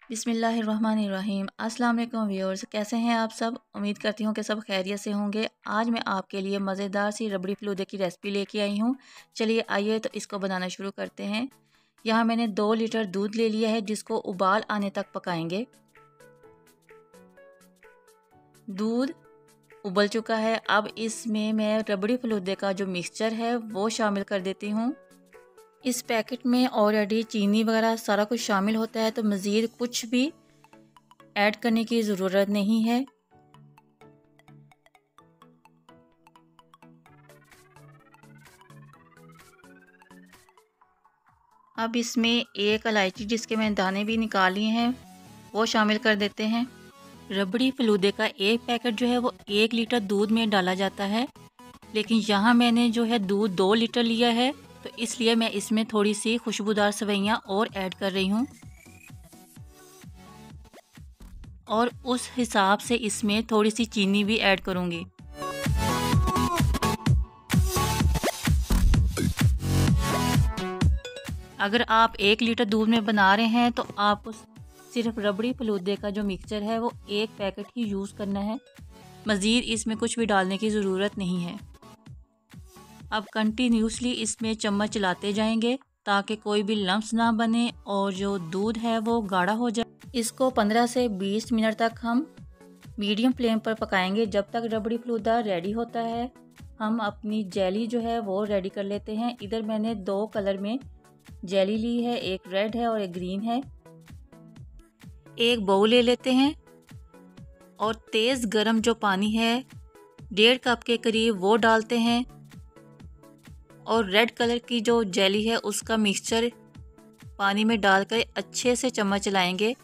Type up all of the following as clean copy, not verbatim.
बिस्मिल्लाहिर्रहमानिर्रहीम। अस्सलाम वालेकुम व्यूअर्स, कैसे हैं आप सब। उम्मीद करती हूँ कि सब खैरियत से होंगे। आज मैं आपके लिए मज़ेदार सी रबड़ी फ़लूदे की रेसिपी लेके आई हूँ। चलिए आइए तो इसको बनाना शुरू करते हैं। यहाँ मैंने 2 लीटर दूध ले लिया है जिसको उबाल आने तक पकाएंगे। दूध उबल चुका है। अब इसमें मैं रबड़ी फ़लूदे का जो मिक्सचर है वो शामिल कर देती हूँ। इस पैकेट में ऑलरेडी चीनी वगैरह सारा कुछ शामिल होता है, तो मज़ीद कुछ भी ऐड करने की ज़रूरत नहीं है। अब इसमें एक इलायची जिसके मैंने दाने भी निकाल लिए हैं वो शामिल कर देते हैं। रबड़ी फ़लूदे का एक पैकेट जो है वो 1 लीटर दूध में डाला जाता है, लेकिन यहाँ मैंने जो है दूध 2 लीटर लिया है, तो इसलिए मैं इसमें थोड़ी सी खुशबूदार सवैयाँ और ऐड कर रही हूँ और उस हिसाब से इसमें थोड़ी सी चीनी भी ऐड करूँगी। अगर आप 1 लीटर दूध में बना रहे हैं तो आपको सिर्फ रबड़ी फ़लूदे का जो मिक्सचर है वो एक पैकेट ही यूज़ करना है, मज़ीद इसमें कुछ भी डालने की ज़रूरत नहीं है। अब कंटिन्यूसली इसमें चम्मच चलाते जाएंगे ताकि कोई भी लम्स ना बने और जो दूध है वो गाढ़ा हो जाए। इसको 15 से 20 मिनट तक हम मीडियम फ्लेम पर पकाएंगे। जब तक रबड़ी फ़लूदा रेडी होता है हम अपनी जेली जो है वो रेडी कर लेते हैं। इधर मैंने 2 कलर में जेली ली है, एक रेड है और एक ग्रीन है। एक बाउल ले लेते हैं और तेज़ गरम जो पानी है 1.5 कप के करीब वो डालते हैं और रेड कलर की जो जेली है उसका मिक्सचर पानी में डालकर अच्छे से चम्मच चलाएंगे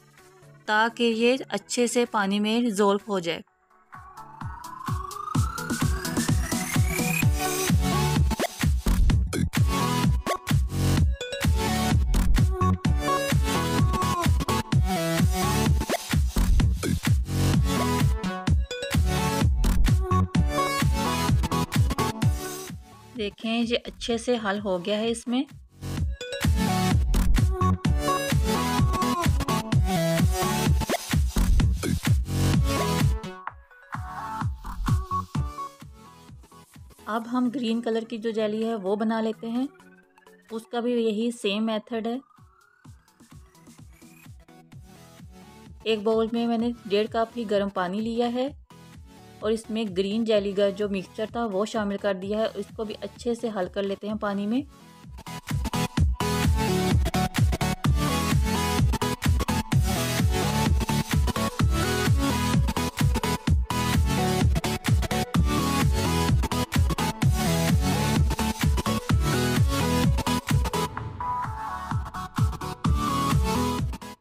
ताकि ये अच्छे से पानी में रिजोल्व हो जाए। देखें ये अच्छे से हल हो गया है इसमें। अब हम ग्रीन कलर की जो जेली है वो बना लेते हैं। उसका भी यही सेम मेथड है। एक बाउल में मैंने 1.5 कप ही गर्म पानी लिया है और इसमें ग्रीन जेली का जो मिक्सचर था वो शामिल कर दिया है। इसको भी अच्छे से हल कर लेते हैं पानी में।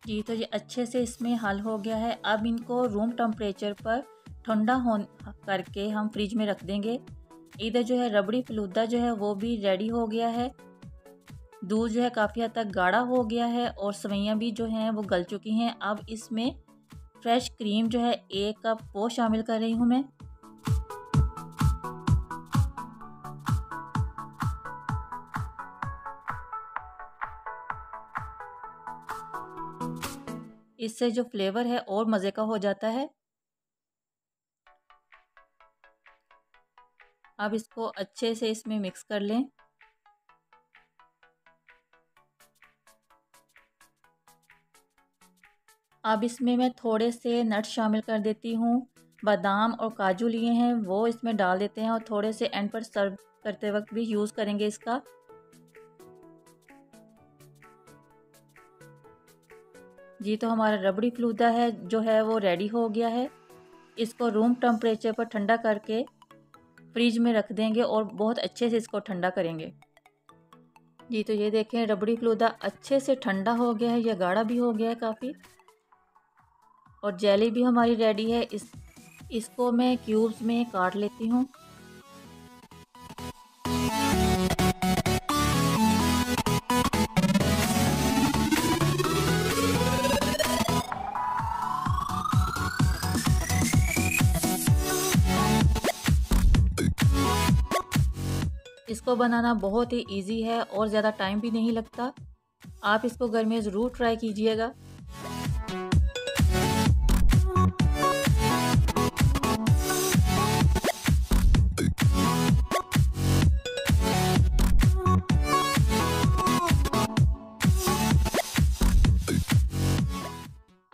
जी तो ये अच्छे से इसमें हल हो गया है। अब इनको रूम टेम्परेचर पर ठंडा हो करके हम फ्रिज में रख देंगे। इधर जो है रबड़ी फ़लूदा जो है वो भी रेडी हो गया है। दूध जो है काफ़ी हद तक गाढ़ा हो गया है और सवैयाँ भी जो हैं वो गल चुकी हैं। अब इसमें फ्रेश क्रीम जो है 1 कप वो शामिल कर रही हूँ मैं। इससे जो फ्लेवर है और मज़े का हो जाता है। अब इसको अच्छे से इसमें मिक्स कर लें। अब इसमें मैं थोड़े से नट्स शामिल कर देती हूँ। बादाम और काजू लिए हैं वो इसमें डाल देते हैं और थोड़े से एंड पर सर्व करते वक्त भी यूज़ करेंगे इसका। जी तो हमारा रबड़ी फ़लूदा है जो है वो रेडी हो गया है। इसको रूम टेम्परेचर पर ठंडा करके फ्रिज में रख देंगे और बहुत अच्छे से इसको ठंडा करेंगे। जी तो ये देखें रबड़ी फ़लूदा अच्छे से ठंडा हो गया है, यह गाढ़ा भी हो गया है काफ़ी और जेली भी हमारी रेडी है। इसको मैं क्यूब्स में काट लेती हूँ। इसको बनाना बहुत ही इजी है और ज़्यादा टाइम भी नहीं लगता। आप इसको घर में ज़रूर ट्राई कीजिएगा।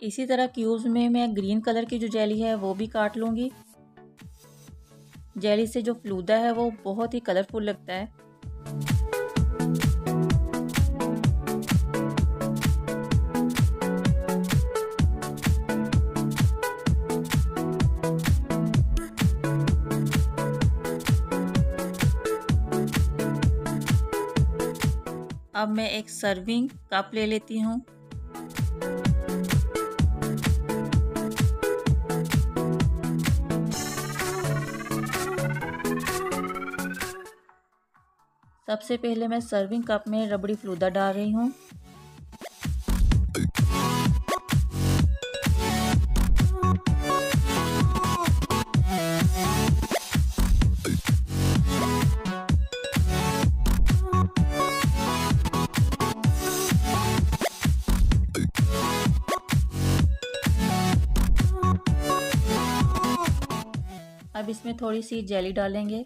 इसी तरह क्यूब्स में मैं ग्रीन कलर की जो जेली है वो भी काट लूँगी। जेली से जो फलूदा है वो बहुत ही कलरफुल लगता है। अब मैं एक सर्विंग कप ले लेती हूँ। सबसे पहले मैं सर्विंग कप में रबड़ी फलूदा डाल रही हूँ। अब इसमें थोड़ी सी जेली डालेंगे।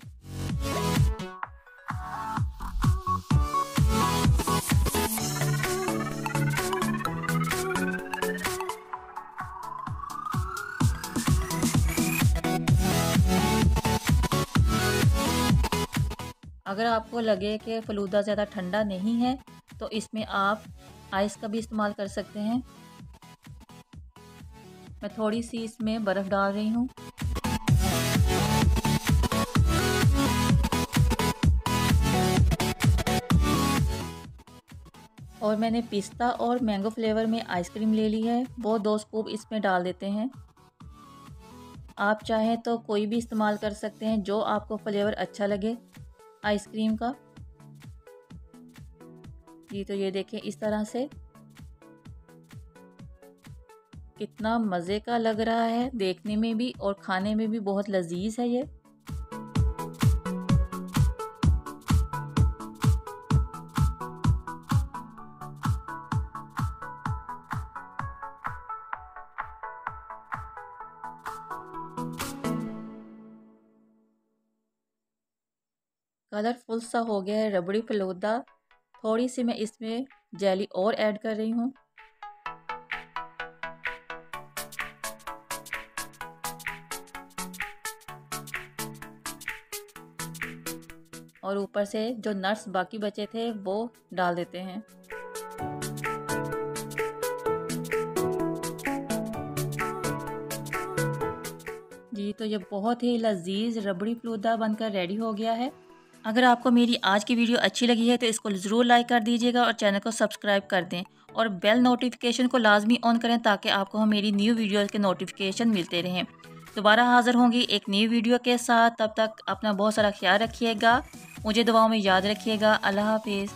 अगर आपको लगे कि फ़लूदा ज़्यादा ठंडा नहीं है तो इसमें आप आइस का भी इस्तेमाल कर सकते हैं। मैं थोड़ी सी इसमें बर्फ़ डाल रही हूँ। और मैंने पिस्ता और मैंगो फ्लेवर में आइसक्रीम ले ली है, वो 2 स्कूप इसमें डाल देते हैं। आप चाहें तो कोई भी इस्तेमाल कर सकते हैं जो आपको फ्लेवर अच्छा लगे आइसक्रीम का। जी तो ये देखें इस तरह से कितना मज़े का लग रहा है, देखने में भी और खाने में भी बहुत लजीज है ये। कलरफुल सा हो गया है रबड़ी फलूदा। थोड़ी सी मैं इसमें जेली और ऐड कर रही हूँ। और ऊपर से जो नट्स बाकी बचे थे वो डाल देते हैं। जी तो ये बहुत ही लजीज रबड़ी फलूदा बनकर रेडी हो गया है। अगर आपको मेरी आज की वीडियो अच्छी लगी है तो इसको ज़रूर लाइक कर दीजिएगा और चैनल को सब्सक्राइब कर दें और बेल नोटिफिकेशन को लाजमी ऑन करें ताकि आपको मेरी न्यू वीडियो के नोटिफिकेशन मिलते रहें। दोबारा हाज़िर होंगी एक नई वीडियो के साथ। तब तक अपना बहुत सारा ख्याल रखिएगा, मुझे दुआओं में याद रखिएगा। अल्लाह हाफिज़।